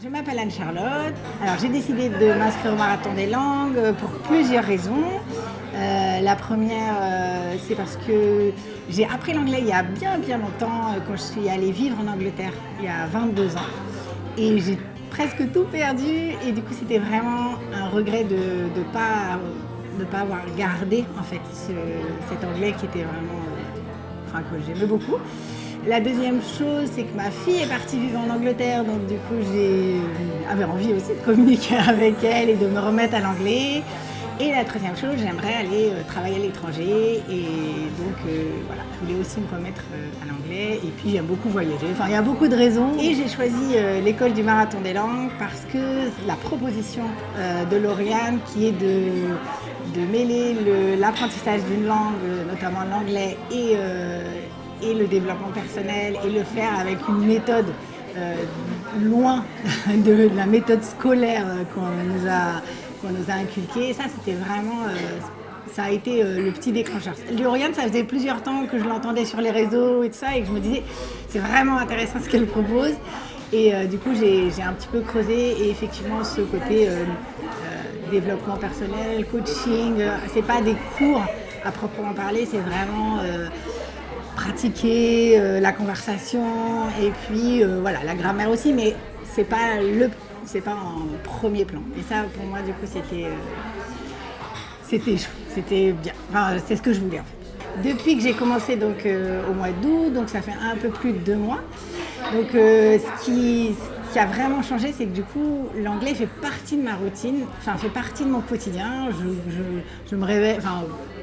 Je m'appelle Anne-Charlotte. Alors j'ai décidé de m'inscrire au Marathon des langues pour plusieurs raisons. La première, c'est parce que j'ai appris l'anglais il y a bien longtemps quand je suis allée vivre en Angleterre il y a 22 ans. Et j'ai presque tout perdu et du coup c'était vraiment un regret de ne pas avoir gardé en fait cet anglais qui était vraiment, que j'aimais beaucoup. La deuxième chose, c'est que ma fille est partie vivre en Angleterre, donc du coup j'avais envie aussi de communiquer avec elle et de me remettre à l'anglais. Et la troisième chose, j'aimerais aller travailler à l'étranger et donc voilà, je voulais aussi me remettre à l'anglais et puis j'aime beaucoup voyager, il y a beaucoup de raisons. Et j'ai choisi l'école du Marathon des langues parce que la proposition de Lauriane qui est de mêler l'apprentissage d'une langue, notamment l'anglais et le développement personnel et le faire avec une méthode loin de la méthode scolaire qu'on nous a inculquée. Ça, c'était vraiment, ça a été le petit déclencheur. Lauriane, ça faisait plusieurs temps que je l'entendais sur les réseaux et tout ça et que je me disais, c'est vraiment intéressant ce qu'elle propose. Et du coup, j'ai un petit peu creusé et effectivement, ce côté développement personnel, coaching, c'est pas des cours à proprement parler, c'est vraiment pratiquer la conversation et puis voilà, la grammaire aussi, mais c'est pas en premier plan. Et ça, pour moi, du coup, c'était bien. C'est ce que je voulais en fait. Depuis que j'ai commencé donc au mois d'août, donc ça fait un peu plus de 2 mois. Donc ce qui a vraiment changé, c'est que du coup, l'anglais fait partie de ma routine, fait partie de mon quotidien. Je me réveille,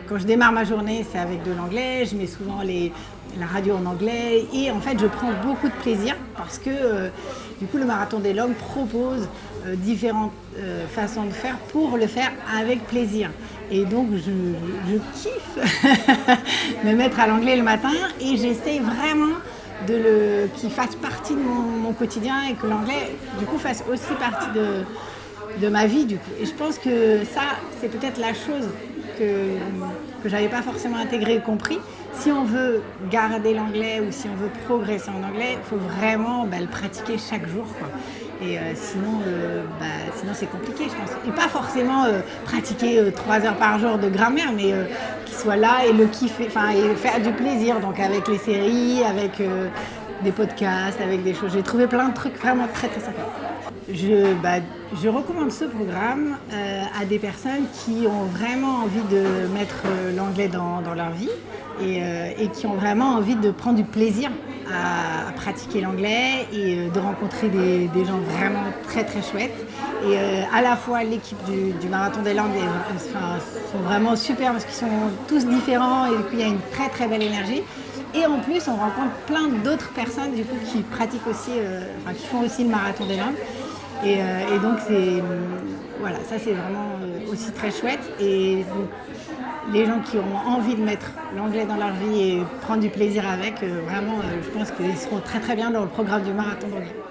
quand je démarre ma journée, c'est avec de l'anglais. Je mets souvent la radio en anglais et en fait, je prends beaucoup de plaisir parce que du coup, le Marathon des langues propose différentes façons de faire pour le faire avec plaisir. Et donc, je kiffe me mettre à l'anglais le matin et j'essaie vraiment qu'il fasse partie de mon quotidien et que l'anglais, du coup, fasse aussi partie de ma vie, du coup. Et je pense que ça, c'est peut-être la chose que j'avais pas forcément intégré et compris. Si on veut garder l'anglais ou si on veut progresser en anglais, il faut vraiment le pratiquer chaque jour, quoi. Et sinon c'est compliqué, je pense. Et pas forcément pratiquer 3 heures par jour de grammaire, mais qu'il soit là et le kiffer, et faire du plaisir. Donc avec les séries, avec des podcasts, avec des choses. J'ai trouvé plein de trucs vraiment très très sympas. Je recommande ce programme à des personnes qui ont vraiment envie de mettre l'anglais dans leur vie et qui ont vraiment envie de prendre du plaisir à pratiquer l'anglais et de rencontrer des gens vraiment très très chouettes. Et à la fois l'équipe du Marathon des langues sont vraiment super parce qu'ils sont tous différents et du coup il y a une très très belle énergie. Et en plus on rencontre plein d'autres personnes du coup qui pratiquent aussi, qui font aussi le Marathon des langues. Et donc ça c'est vraiment aussi très chouette. Et donc les gens qui ont envie de mettre l'anglais dans leur vie et prendre du plaisir avec, vraiment je pense qu'ils seront très très bien dans le programme du Marathon des langues.